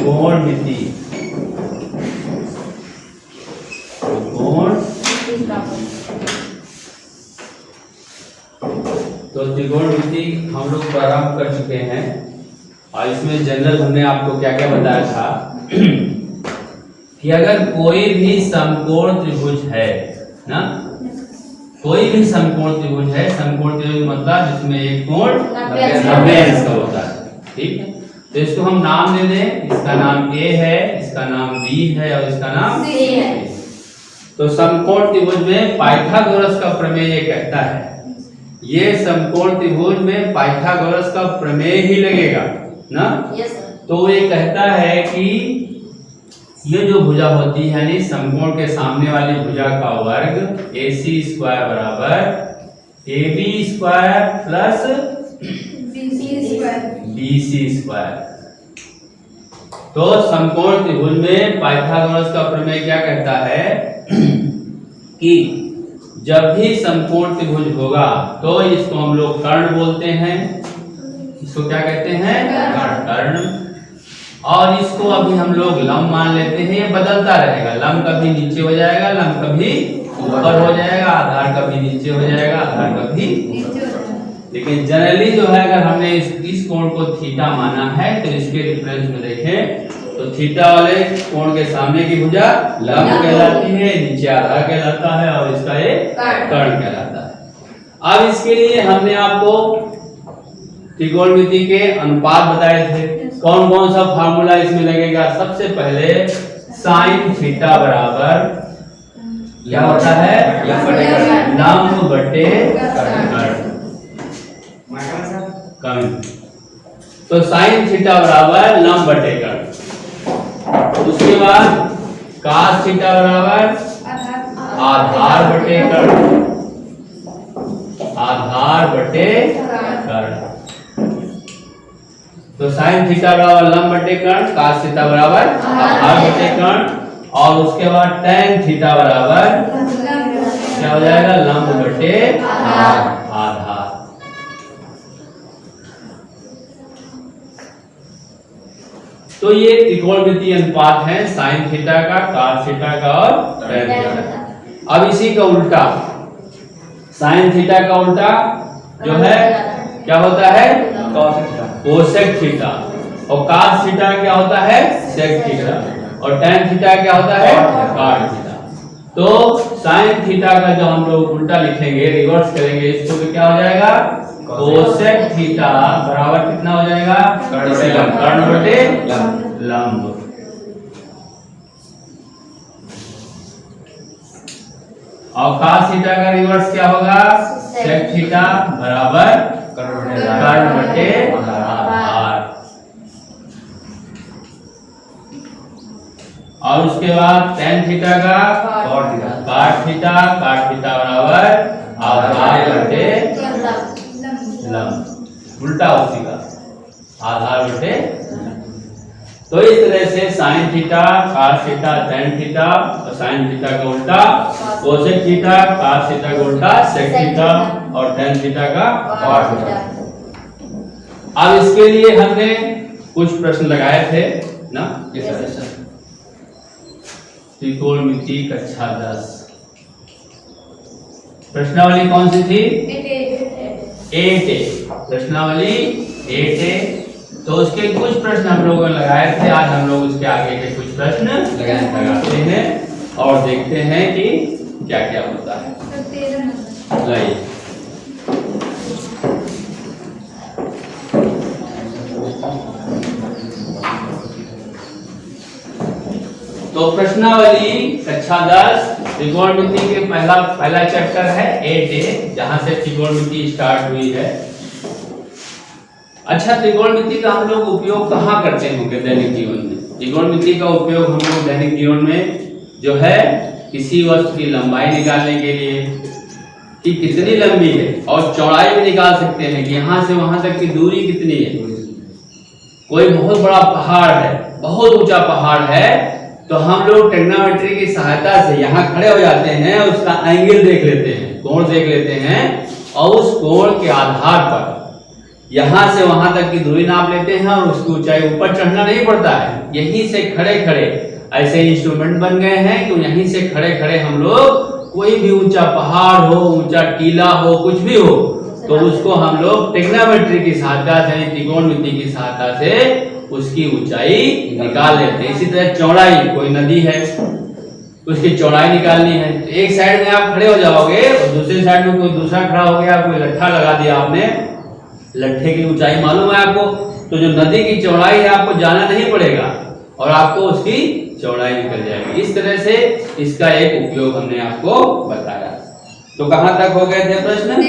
त्रिकोणमिति। तो त्रिकोणमिति हम लोग प्रारंभ कर चुके हैं और इसमें जनरल हमने आपको क्या क्या बताया था कि अगर कोई भी समकोण त्रिभुज है ना, कोई भी समकोण त्रिभुज है, समकोण त्रिभुज मतलब जिसमें एक कोण 90 अंश का होता है, ठीक है। तो इसको हम नाम दे दें, इसका नाम A है, इसका नाम B है और इसका नाम C है। तो समकोण त्रिभुज में पाइथागोरस का प्रमेय ये कहता है, ये समकोण त्रिभुज में पाइथागोरस का प्रमेय ही लगेगा ना। तो ये कहता है कि ये जो भुजा होती है यानी समकोण के सामने वाली भुजा का वर्ग AC स्क्वायर बराबर AB square plus BC square. तो समकोण त्रिभुज में पाइथागोरस का प्रमेय क्या कहता है कि जब भी समकोण त्रिभुज होगा तो इसको हम लोग कर्ण बोलते हैं, इसको क्या कहते हैं कर्ण। और इसको अभी हम लोग लंब मान लेते हैं, ये बदलता रहेगा, लंब कभी नीचे हो जाएगा, लंब कभी ऊपर हो जाएगा, आधार कभी नीचे हो जाएगा, आधार कभी लेकिन जनरली जो है अगर हमने इस कोण को थीटा माना है तो इसके रिफरेंस में देखें तो थीटा वाले कोण के सामने की भुजा लंब कहलाती है, नीचे आधार कहलाता है और इसका ये कर्ण कहलाता है। अब इसके लिए हमने आपको त्रिकोणमिति के अनुपात बताए थे, कौन कौन सा फार्मूला इसमें लगेगा। सबसे पहले साइन थीटा बराबर क्या होता है लंब बटे कर्ण। तो साइन थीटा बराबर लंब बटे कर्ण। उसके बाद cos थीटा बराबर आधार बटे कर्ण, आधार बटे कर्ण। तो साइन थीटा बराबर लंब बटे कर्ण, cos थीटा बराबर आधार बटे कर्ण और उसके बाद tan थीटा बराबर क्या हो जाएगा लंब बटे आधार। तो ये त्रिकोणमिति अनुपात है साइन थीटा का, cos थीटा का और tan थीटा का। अब इसी का उल्टा साइन थीटा का उल्टा जो है क्या होता है कोसेक थीटा और cos थीटा क्या होता है सेक थीटा और tan थीटा क्या होता है कॉट थीटा। तो साइन थीटा का जो हम लोग उल्टा लिखेंगे रिवर्स करेंगे इसको तो क्या हो जाएगा कोसेक थीटा बराबर कितना हो जाएगा कर्ण बटे लंब। और cos थीटा का रिवर्स क्या होगा सेक थीटा बराबर कर्ण बटे आधार। और उसके बाद tan थीटा का cot थीटा बराबर आधार बटे लंब, उल्टा उसी का आधार बटे। तो इस तरह से sine theta cos theta tan theta और साइन थीटा का उल्टा कोसेक थीटा, cos थीटा का उल्टा सेक थीटा और tan थीटा का cot थीटा। अब इसके लिए हमने कुछ प्रश्न लगाए थे ना, त्रिकोणमिति कक्षा 10 प्रश्नावली कौन सी थी 8A, प्रश्नावली 8A। तो उसके कुछ प्रश्न हम लोगों ने लगाए थे, आज हम लोग उसके आगे के कुछ प्रश्न लगाते हैं और देखते हैं कि क्या क्या होता है। लाइए तो प्रश्नावली कक्षा 10 त्रिकोणमिति के पहला चैप्टर है 8A, जहां से त्रिकोणमिति स्टार्ट हुई है। अच्छा, त्रिकोणमिति का हम लोग उपयोग कहाँ करते होंगे दैनिक जीवन में। त्रिकोणमिति का उपयोग हम लोग दैनिक जीवन में जो है किसी वस्तु की लंबाई निकालने के लिए कि कितनी लंबी है और चौड़ाई भी निकाल सकते हैं कि यहाँ से वहां तक की दूरी कितनी है। कोई बहुत बड़ा पहाड़ है, बहुत ऊंचा पहाड़ है, तो हम लोग टेक्नोमेट्री की सहायता से यहाँ खड़े हो जाते हैं, उसका एंगल देख लेते हैं, कोण देख लेते हैं और उस कोण के आधार पर यहाँ से वहां तक की दूरी नाप लेते हैं और उसकी ऊंचाई, ऊपर चढ़ना नहीं पड़ता है, यहीं से खड़े खड़े ऐसे इंस्ट्रूमेंट बन गए हैं कि यहीं से खड़े खड़े हम लोग कोई भी ऊंचा पहाड़ हो, ऊंचा टीला हो, कुछ भी हो, तो उसको हम लोग ट्रिग्नोमेट्री की सहायता से, त्रिकोणमिति की सहायता से उसकी ऊंचाई निकाल लेते हैं। इसी तरह चौड़ाई, कोई नदी है उसकी चौड़ाई निकालनी है, तो एक साइड में आप खड़े हो जाओगे और दूसरी साइड में कोई दूसरा खड़ा हो गया, कोई लट्ठा लगा दिया आपने, लट्ठे की ऊंचाई मालूम है आपको, तो जो नदी की चौड़ाई है आपको जाना नहीं पड़ेगा और आपको उसकी चौड़ाई निकल जाएगी। इस तरह से इसका एक उपयोग हमने आपको बताया। तो कहां तक हो गए थे प्रश्न?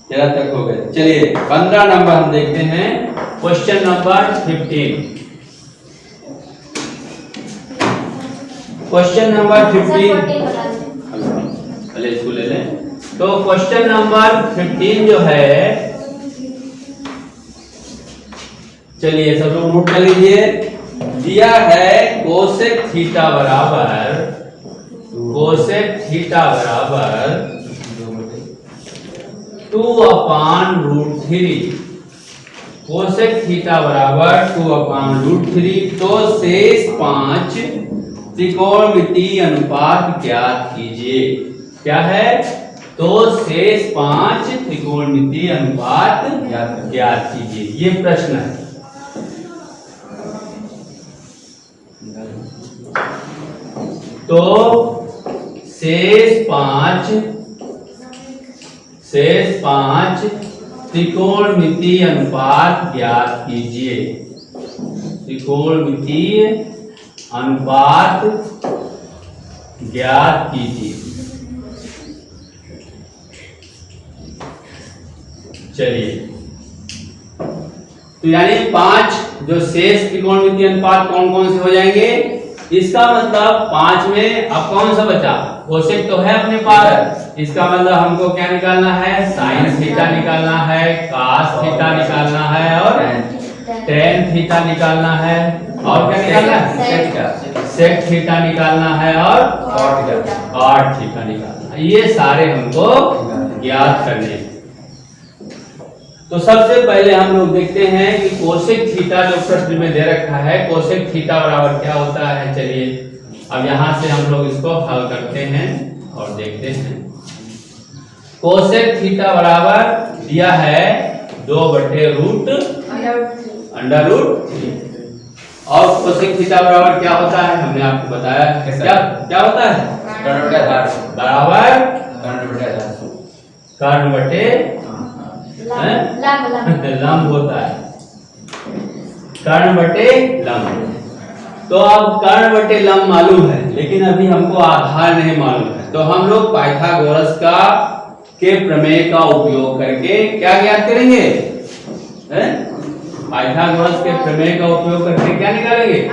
13 तक हो गए। चलिए 15 नंबर हम देखते हैं, क्वेश्चन नंबर 15। क्वेश्चन नंबर 15 पहले इसको ले लें। तो क्वेश्चन नंबर 15 जो है, चलिए सब लोग नोट कर लीजिए। दिया है कोसेक थीटा बराबर 2/√3, कोसेक थीटा बराबर 2/√3। तो शेष 5 त्रिकोणमितीय अनुपात ज्ञात कीजिए। क्या है? तो शेष 5 त्रिकोणमितीय अनुपात ज्ञात कीजिए, ये प्रश्न है। तो शेष 5 त्रिकोणमितीय अनुपात ज्ञात कीजिए। त्रिकोणमितीय अनुपात ज्ञात कीजिए। चलिए, तो यानी 5 जो शेष त्रिकोणमितीय अनुपात कौन कौन से हो जाएंगे? इसका मतलब 5 में अब कौन सा बचा? कोसेक तो है अपने पास, इसका मतलब हमको क्या निकालना है? साइन थीटा निकालना है, कास थीटा निकालना है और टेन थीटा निकालना है, और क्या निकालना है? सेक थीटा निकालना है और कॉट थीटा निकालना है। ये सारे हमको ज्ञात करने हैं। तो सबसे पहले हम लोग देखते हैं कि कोसेक थीटा जो प्रश्न में दे रखा है, कोसेक थीटा बराबर क्या होता है। चलिए अब यहां से हम लोग इसको हल करते हैं और देखते हैं। कोसेक थीटा बराबर दिया है 2/√3 और कोसेक थीटा बराबर क्या होता है हमने आपको बताया। क्या होता है? बराबर कर्ण बटे लंब होता है, कर्ण बटे लंब। तो अब कर्ण बटे लंब मालूम है, लेकिन अभी हमको आधार नहीं मालूम है। तो हम लोग पाइथागोरस के प्रमेय का उपयोग करके क्या ज्ञात करेंगे? पाइथागोरस के प्रमेय का उपयोग करके क्या निकालेंगे?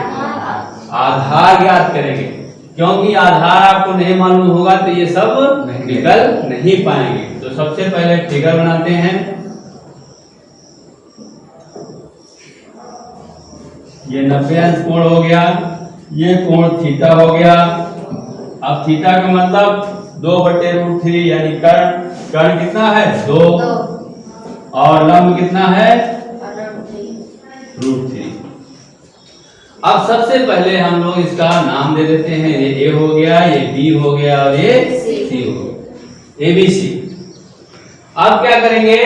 आधार ज्ञात करेंगे। क्योंकि आधार आपको नहीं मालूम होगा तो ये सब निकल नहीं पाएंगे। तो सबसे पहले फिगर बनाते हैं। ये 90 अंश कोण हो गया, ये कोण थीटा हो गया। अब थीटा का मतलब 2/√3 यानी कर्ण कितना है? 2 और लंब कितना है? √3। अब सबसे पहले हम लोग इसका नाम दे देते हैं। ये ए हो गया, ये बी हो गया और ये सी हो गया, ABC। अब क्या करेंगे?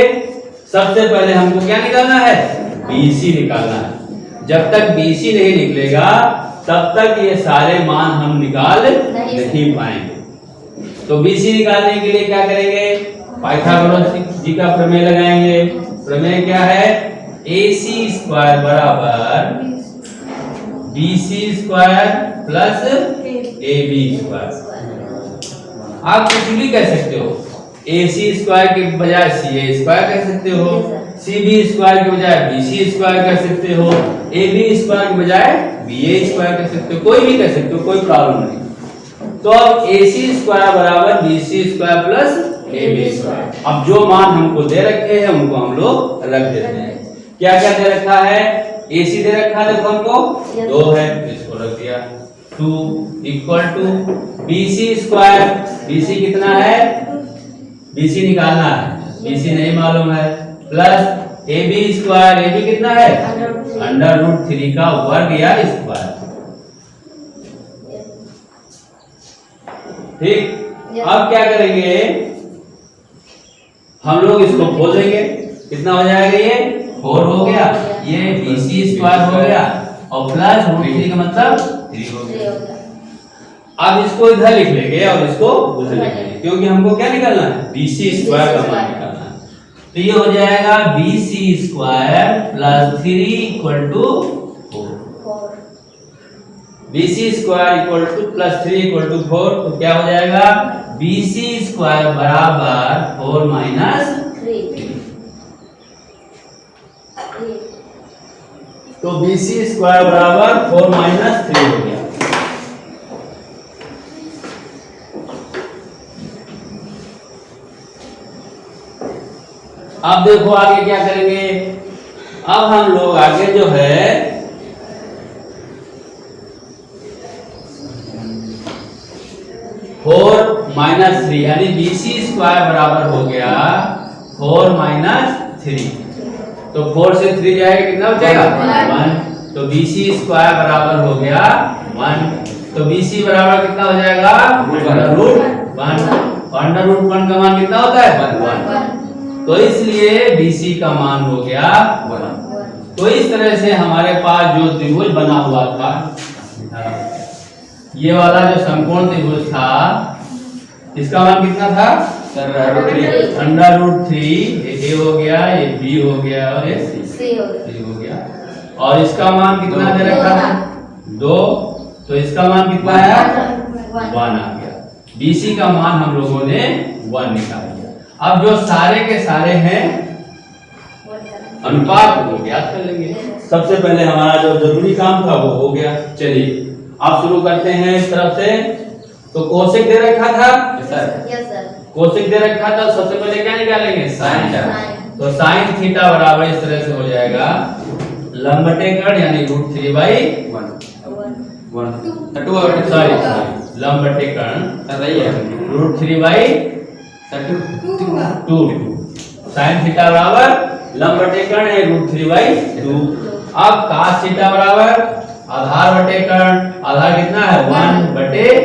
सबसे पहले हमको क्या निकालना है? BC निकालना है। जब तक BC नहीं निकलेगा तब तक ये सारे मान हम निकाल नहीं पाएंगे। तो BC निकालने के लिए क्या करेंगे? पाइथागोरस जी का प्रमेय लगाएंगे। प्रमेय क्या है? AC² बराबर BC² प्लस AB²। आप कुछ भी कह सकते हो। AC² के बजाय CA² कह सकते हो, CB² के बजाय BC² कह सकते हो, AB² के बजाय BA² कह सकते हो, कोई भी कह सकते हो, कोई प्रॉब्लम नहीं। तो अब AC² बराबर BC² प्लस AB²। अब जो मान हमको दे रखे हैं उनको हम लोग रख देते हैं। क्या क्या दे रखा है? AC दे रखा है, देखो हमको 2 है, इसको रख दिया। 2 = BC²। BC कितना है? BC निकालना है, BC नहीं मालूम है, plus A B square, A B कितना है √3 का वर्ग या स्क्वायर। ठीक, अब क्या करेंगे हम लोग इसको खोल देंगे, कितना हो जाएगा ये 4 हो गया, ये BC स्क्वायर हो गया और प्लस √3 का मतलब 3 हो गया। अब इसको इधर लिख लेंगे और इसको उधर लिख लेंगे, क्योंकि हमको क्या निकालना है BC स्क्वायर का मान निकालना है। तो ये हो जाएगा BC square plus 3 equal to 4। BC square equal to plus 3 equal to 4, तो क्या हो जाएगा BC स्क्वायर बराबर 4 माइनस 3। तो BC स्क्वायर बराबर 4 माइनस 3 हो गया। अब देखो आगे क्या करेंगे, अब हम लोग आगे जो है फोर माइनस 3 यानी BC स्क्वायर बराबर हो गया 4 माइनस 3। तो 4 से 3 जाएगा कितना बचेगा 1। तो BC स्क्वायर बराबर हो गया 1। तो BC बराबर कितना हो जाएगा √1। √1 का मान कितना होता है 1। तो इसलिए BC का मान हो गया 1। तो इस तरह से हमारे पास जो त्रिभुज बना हुआ था, ये वाला जो समकोण त्रिभुज था, इसका मान कितना था √3। ये A हो गया, ये B हो गया और ये C हो गया। और इसका मान कितना दे रखा था 2, तो इसका मान कितना आया 1 आ गया। BC का मान हम लोगों ने 1 निकाल दिया। अब जो सारे के सारे हैं अनुपात को ज्ञात कर लेंगे। सबसे पहले हमारा जो जरूरी काम था वो हो गया। चलिए आप शुरू करते हैं इस तरफ से। तो कोसेक दे रखा था सर, कोसेक दे रखा था, सबसे पहले क्या निकालेंगे साइन। तो साइन थीटा बराबर इस तरह से हो जाएगा लंबटेकड़ यानी √3/1 सॉरी लंबटेकड़ √3/2। साइन थीटा बराबर लंबटेकड़ है √3/2। अब cos थीटा बराबर आधार बटे कर्ण, आधार कितना है 1/2,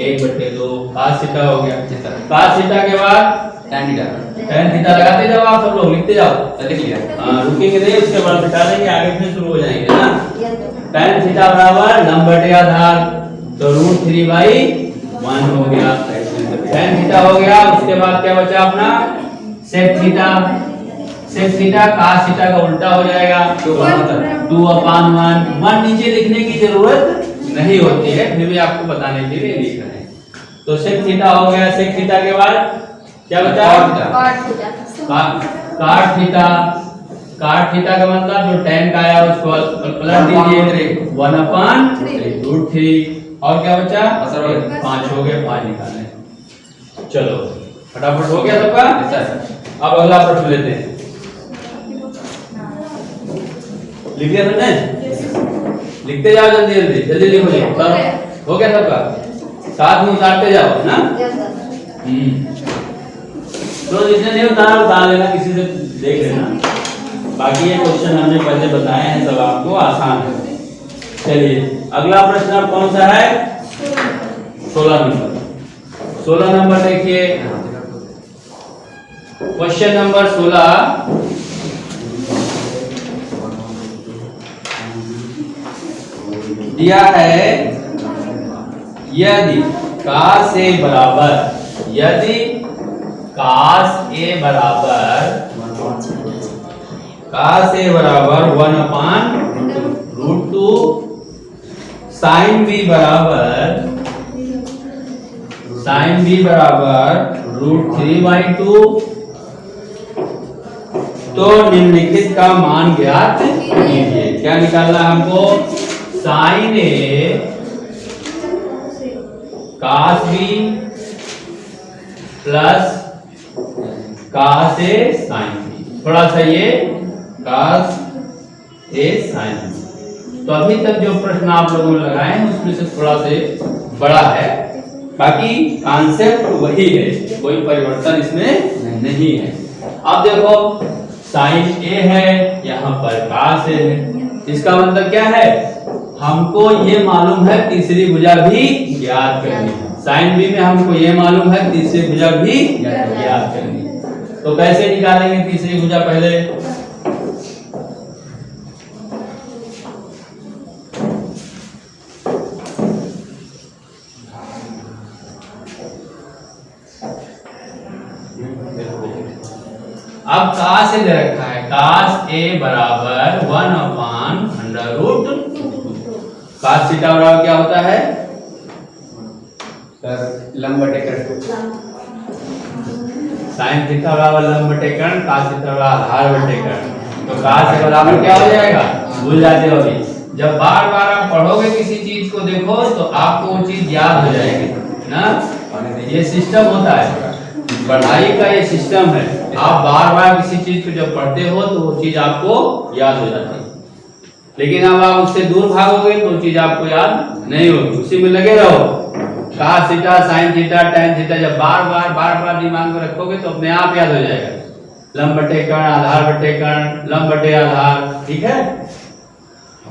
1/2 cos थीटा हो गया। cos थीटा के बाद tan थीटा लगाते जाओ, आप सब लोग लिखते जाओ। लिख लिया, रुकेंगे नहीं, उसके बाद बिठा देंगे, आगे फिर शुरू हो जाएंगे ना। tan थीटा बराबर लंब बटे आधार, तो √3/1 हो गया। tan थीटा हो गया। उसके बाद क्या बचा अपना sec theta. sec theta cos theta का उल्टा हो जाएगा 2/1। 1 नीचे लिखने की जरूरत नहीं होती है, फिर भी आपको बताने के लिए लिख रहे हैं। तो sec थीटा हो गया। sec थीटा के बाद क्या बचा cot थीटा। cot थीटा का मतलब जो tan का आया उसको पलट दीजिए 1/√3। और क्या बचा 5 हो गया, 5 निकालने। चलो फटाफट हो गया सबका। अब अगला प्रश्न लेते हैं। लिख लिया सबने? लिखते जाओ जल्दी जल्दी जल्दी लिखो। हो गया सबका, साथ में उतारते जाओ ना। तो जिसने नहीं उतारा उतार लेना, किसी से देख लेना। बाकी ये क्वेश्चन हमने पहले बताए हैं, सब आपको आसान है। चलिए अगला प्रश्न अब कौन सा है 16 नंबर। 16 नंबर देखिए, क्वेश्चन नंबर 16 दिया है यदि cos A बराबर, यदि cos A बराबर 1/√2, sin B बराबर √3/2, तो निम्नलिखित का मान ज्ञात कीजिए। क्या निकालना है हमको sin A cos B plus cos A sin B। थोड़ा सा ये cos A sin B। तो अभी तक जो प्रश्न आप लोगों ने लगाए हैं उसमें से थोड़ा से बड़ा है, बाकी कॉन्सेप्ट वही है, कोई परिवर्तन इसमें नहीं है। अब देखो साइन ए है, यहाँ पर cos ए है। इसका मतलब क्या है, हमको ये मालूम है तीसरी भुजा भी ज्ञात करनी है। साइन बी में हमको ये मालूम है तीसरी भुजा भी ज्ञात करनी है। तो कैसे निकालेंगे तीसरी भुजा? पहले अब cos ए दे रखा है, cos ए बराबर 1/√2। cos थीटा बराबर क्या होता है सर? लंब बटे कर्ण। sin थीटा बराबर लंब बटे कर्ण, cos थीटा बराबर आधार बटे कर्ण। तो cos ए बराबर क्या हो जाएगा? भूल जाते हो अभी। जब बार बार आप पढ़ोगे किसी चीज को देखो तो आपको वो चीज याद हो जाएगी ना। ये सिस्टम होता है, पढ़ाई का ये सिस्टम है। आप बार बार किसी चीज को जब पढ़ते हो तो वो चीज आपको याद हो जाती है। लेकिन अब आप उससे दूर भागोगे तो वो चीज आपको याद नहीं होगी, उसी में लगे रहो। cos theta, sin theta, tan theta जब बार बार दिमाग में रखोगे तो अपने आप याद हो जाएगा। लंब बटे कर्ण, आधार बटे कर्ण, लंब बटे आधार, ठीक है।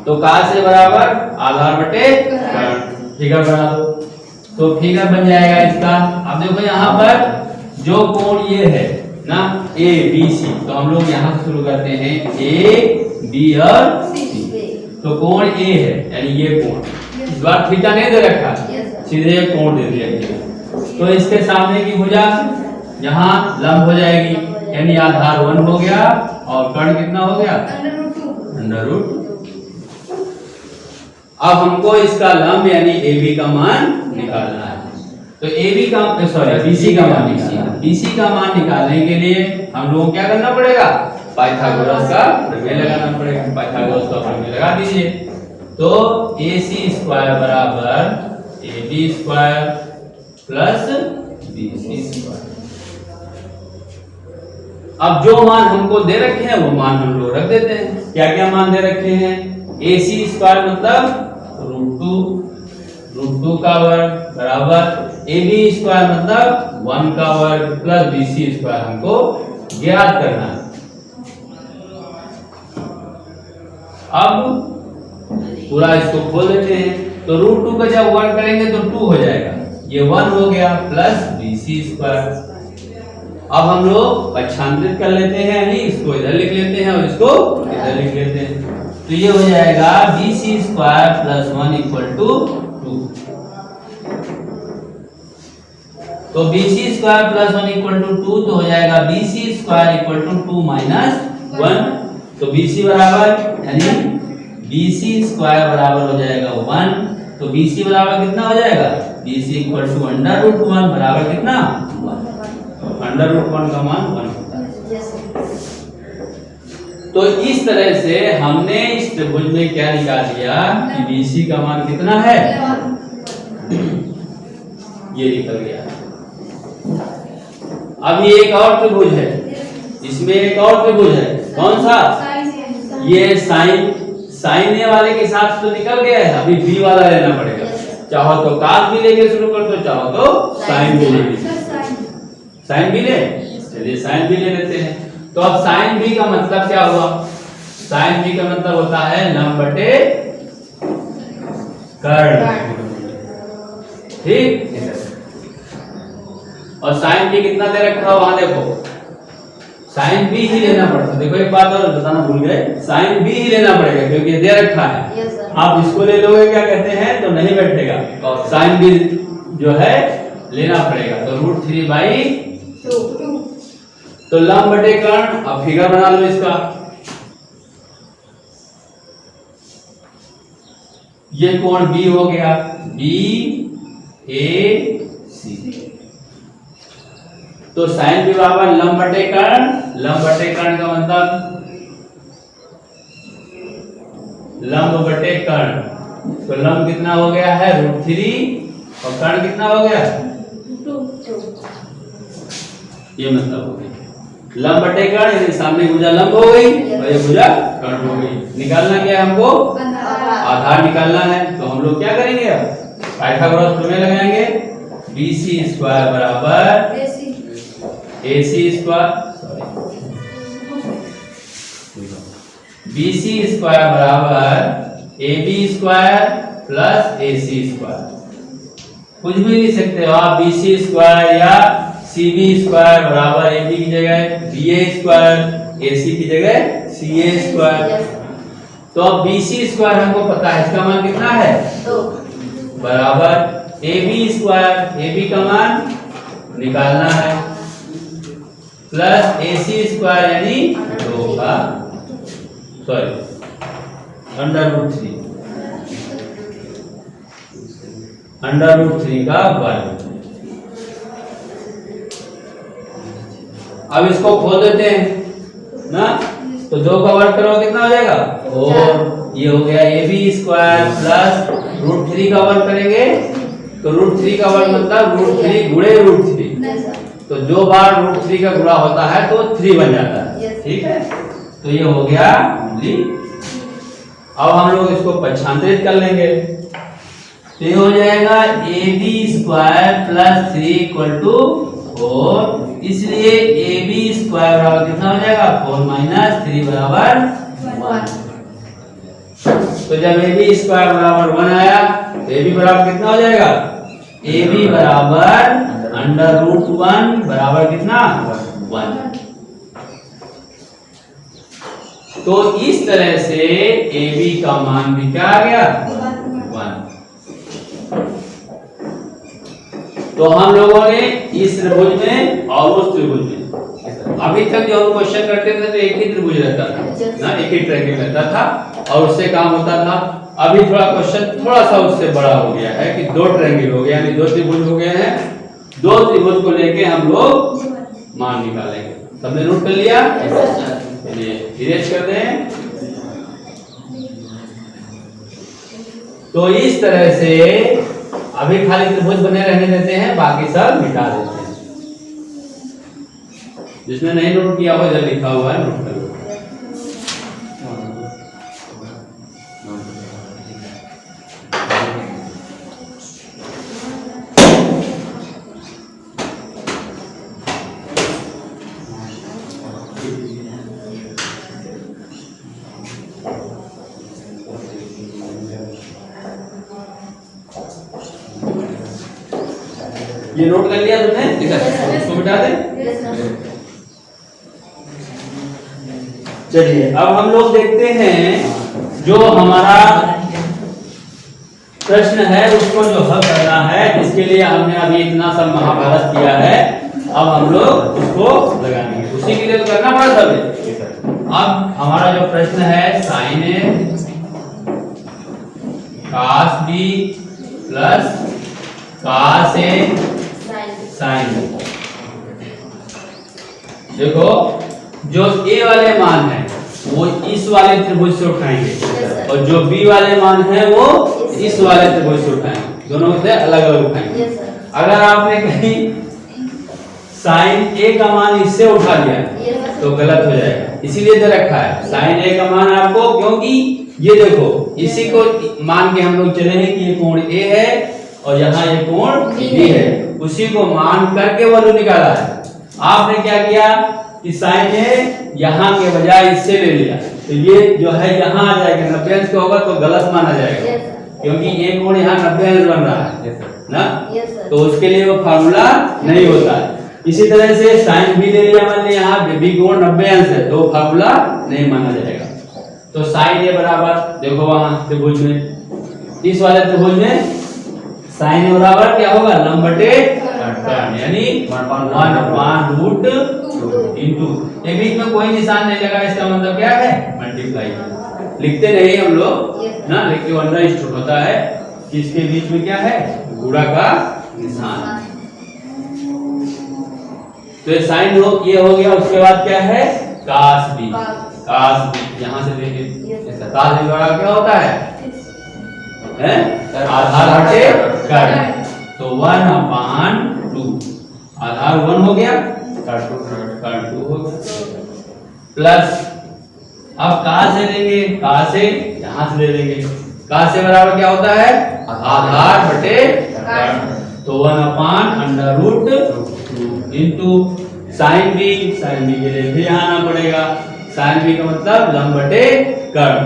तो cos ए बराबर आधार बटे कर्ण, फिगर बना दो। तो फिगर बन जाएगा इसका। अब देखो यहाँ पर जो कोण ये है ना ए बी सी, तो हम लोग यहाँ से शुरू करते हैं ए बी और सी। तो कोण ए है यानी ये कोण, इस बार थीटा नहीं दे रखा, सीधे कोण दे दिया। तो इसके सामने की भुजा यहाँ लंब हो जाएगी, यानी आधार 1 हो गया और कर्ण कितना हो गया? √2। अब हमको इसका लंब यानी ए बी का मान निकालना है। तो AB का BC का मान निकालना। BC का मान निकालने के लिए हम लोगों को क्या करना पड़ेगा? पाइथागोरस का प्रमेय लगाना पड़ेगा। पाइथागोरस का प्रमेय लगा दीजिए। तो AC² बराबर AB² प्लस BC²। अब जो मान हमको दे रखे हैं वो मान हम लोग रख देते हैं। क्या क्या मान दे रखे हैं? AC² मतलब √2 का वर्ग बराबर AB² मतलब 1 का वर्ग प्लस BC² हमको ज्ञात करना है। अब पूरा इसको खोल देते हैं। तो √2 का जब वर्ग करेंगे तो 2 हो जाएगा, ये 1 हो गया प्लस BC²। अब हम लोग पक्षांतरित कर लेते हैं, यानी इसको इधर लिख लेते हैं और इसको इधर लिख लेते हैं। तो ये हो जाएगा BC² प्लस 1 = 2। तो BC² प्लस 1 = 2, तो हो जाएगा BC² = 2 - 1। तो BC बराबर यानी BC² बराबर हो जाएगा 1। तो BC बराबर कितना हो जाएगा? BC = √1 बराबर कितना? 1। √1 का मान 1 होता है। तो इस तरह से हमने इस त्रिभुज में क्या निकाल लिया कि BC का मान कितना है? ये निकल गया। अब ये एक और त्रिभुज है, इसमें एक और त्रिभुज है। कौन सा? ये साइन ए वाले के साथ तो निकल गया है, अभी बी वाला लेना पड़ेगा। चाहो तो cos भी लेके शुरू कर दो, चाहो तो साइन भी ले। साइन भी ले, चलिए साइन भी ले लेते हैं। तो अब साइन बी का मतलब क्या हुआ? साइन बी का मतलब होता है लंब बटे कर्ण, ठीक। और साइन बी कितना दे रखा है वहां देखो, साइन बी ही लेना पड़ता है। देखो एक बात और बताना भूल गए, साइन बी ही लेना पड़ेगा क्योंकि ये दे रखा है। आप इसको ले लोगे क्या कहते हैं तो नहीं बैठेगा, और साइन बी जो है लेना पड़ेगा। तो √3/2। तो लंब बटे कर्ण, अब फिगर बना लो इसका। ये कोण B हो गया, BAC। तो साइन बी बराबर लंब बटे कर्ण। लंब बटे कर्ण का मतलब लंब बटे कर्ण। तो लंब कितना हो गया है? √3 और कर्ण कितना हो गया? 2। ये मतलब हो गया लंब बटे कर्ण, यानी सामने भुजा लंब हो गई और ये भुजा कर्ण हो गई। निकालना क्या है हमको? आधार निकालना है। तो हम लोग क्या करेंगे? अब पाइथागोरस प्रमेय लगाएंगे। BC² बराबर AC², BC स्क्वायर बराबर AB square plus AC square. कुछ भी लिख सकते हो आप, BC स्क्वायर या CB स्क्वायर बराबर AB की जगह BA स्क्वायर, AC की जगह CA स्क्वायर। तो अब BC स्क्वायर हमको पता है, इसका मान कितना है 2 बराबर AB स्क्वायर, AB का मान निकालना है प्लस AC स्क्वायर यानी 2 का √3 √3 का वर्ग। अब इसको खोल देते हैं ना, तो 2 का वर्ग करो कितना हो जाएगा, और ये हो गया AB स्क्वायर प्लस √3 का वर्ग करेंगे तो √3 का वर्ग मतलब √3 गुणे √3, तो जो बार √3 का गुणा होता है तो 3 बन जाता है। ठीक है, तो ये हो गया जी। अब हम लोग इसको पक्षांतरित कर लेंगे, तो ये हो जाएगा AB स्क्वायर प्लस 3 = 4, इसलिए AB स्क्वायर बराबर कितना हो जाएगा 4 - 3 बराबर 1। तो जब AB स्क्वायर बराबर 1 आया तो AB बराबर कितना हो जाएगा, AB बराबर √1 बराबर कितना 1। तो इस तरह से AB का मान भी क्या आ गया 1। तो हम लोगों ने इस त्रिभुज में और उस त्रिभुज में, अभी तक जो हम क्वेश्चन करते थे तो एक ही त्रिभुज रहता था ना, एक ही ट्रायंगल रहता था और उससे काम होता था। अभी थोड़ा क्वेश्चन थोड़ा सा उससे बड़ा हो गया है कि 2 ट्रायंगल हो गया, यानी 2 त्रिभुज हो गए हैं। 2 त्रिभुज को लेके हम लोग मान निकालेंगे। सबने नोट कर लिया, चलिए इरेज कर दें। तो इस तरह से अभी खाली त्रिभुज बने रहने देते हैं, बाकी सब मिटा देते हैं। जिसने नहीं नोट किया हो इधर लिखा हुआ है, नोट कर लो। ये नोट कर लिया तुमने, इसको मिटा दे। चलिए अब हम लोग देखते हैं जो हमारा प्रश्न है उसको जो हल करना है, जिसके लिए हमने अभी इतना सब महाभारत किया है, अब हम लोग उसको लगाएंगे। उसी के लिए तो करना पड़ा सब। अब हमारा जो प्रश्न है sin A cos B plus cos A sin B। देखो जो A वाले मान है वो इस वाले त्रिभुज से उठाएंगे और जो B वाले मान है वो इस वाले त्रिभुज से उठाएंगे, दोनों से अलग अलग उठाएंगे। अगर आपने कहीं sin A का मान इससे उठा लिया तो गलत हो जाएगा, इसीलिए दे रखा है sin A का मान आपको, क्योंकि ये देखो इसी को मान के हम लोग चले हैं कि ये कोण A है और यहाँ ये कोण B है, उसी को मान करके वैल्यू निकाला है। आपने क्या किया कि sin A यहाँ के बजाय इससे ले लिया, तो ये जो है यहाँ आ जाएगा 90 अंश का होगा तो गलत माना जाएगा, क्योंकि ये कोण यहाँ 90 अंश बन रहा है ना, तो उसके लिए वो फार्मूला नहीं होता है। इसी तरह से sin B ले लिया मैंने, यहाँ B कोण 90 अंश है तो फार्मूला नहीं माना जाएगा। तो sin A बराबर देखो वहां त्रिभुज में, इस वाले त्रिभुज में sin A बराबर क्या होगा लंब बटे कर्ण, यानी 1/√2 इंटू, ये बीच में कोई निशान नहीं लगा, इसका मतलब क्या है मल्टीप्लाई। लिखते नहीं हम लोग ना, लेकिन अंडरस्टूड होता है कि इसके बीच में क्या है गुणा का निशान। तो ये साइन ये हो गया, उसके बाद क्या है cos B, cos B यहाँ से देखिए cos B बड़ा क्या होता है आधार हटे कर्ण, तो 1/2 आधार 1 हो गया, कर्ण 2 हो गया, प्लस अब cos से लेंगे, cos से यहाँ से ले लेंगे, cos से बराबर क्या होता है आधार बटे कर्ण, तो 1/√2 into sin B, sin B के लिए भी यहाँ आना पड़ेगा, sin B का मतलब लंब बटे कर्ण।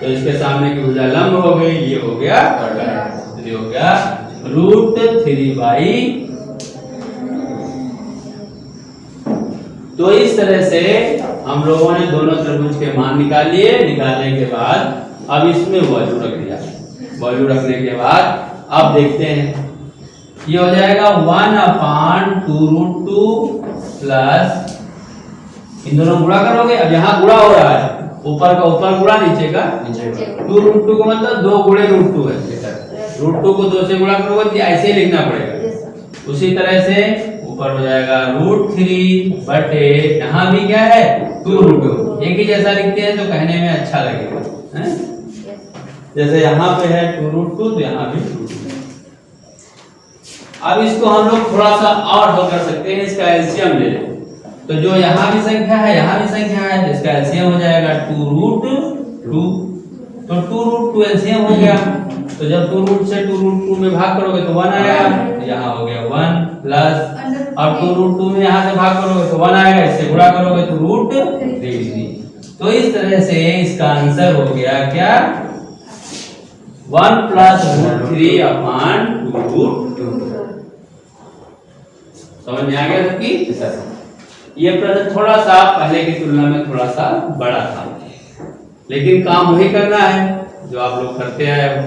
तो इसके सामने की भुजा लंब हो गई, ये हो गया कर्ण, ये हो गया √3/। तो इस तरह से हम लोगों ने दोनों त्रिभुज के मान निकाल लिए। निकालने के बाद अब इसमें वॉल्यू रख दिया। वॉल्यू रखने के बाद अब देखते हैं, ये हो जाएगा 1/2√2 प्लस, इन दोनों गुणा करोगे। अब यहाँ गुणा हो रहा है, ऊपर का ऊपर गुणा, नीचे का नीचे का। 2√2 का मतलब 2 गुणे √2 है। √2 को 2 से गुणा करोगे तो ऐसे ही लिखना पड़ेगा। उसी तरह से ऊपर हो जाएगा √3 बटे, यहाँ भी क्या है 2√2। एक ही जैसा लिखते हैं तो कहने में अच्छा लगेगा, है? जैसे यहाँ पे है 2√2 तो यहाँ भी 2√2। अब इसको हम लोग थोड़ा सा और हल कर सकते हैं, इसका एलसीएम ले लें। तो जो यहाँ भी संख्या है, यहाँ भी संख्या है, तो इसका एलसीएम हो जाएगा 2√2। तो 2√2 एलसीएम हो गया। तो जब 2 से 2√2 में भाग करोगे तो 1 आएगा, तो यहाँ हो गया 1 प्लस, और 2√2 में यहाँ से भाग करोगे तो 1 आएगा, इससे गुणा करोगे तो √3। तो इस तरह से इसका आंसर हो गया क्या, 1 + √3/2। समझ में आ गया सबकी? ये प्रश्न थोड़ा सा पहले की तुलना में थोड़ा सा बड़ा था, लेकिन काम वही करना है जो आप लोग करते आए हो।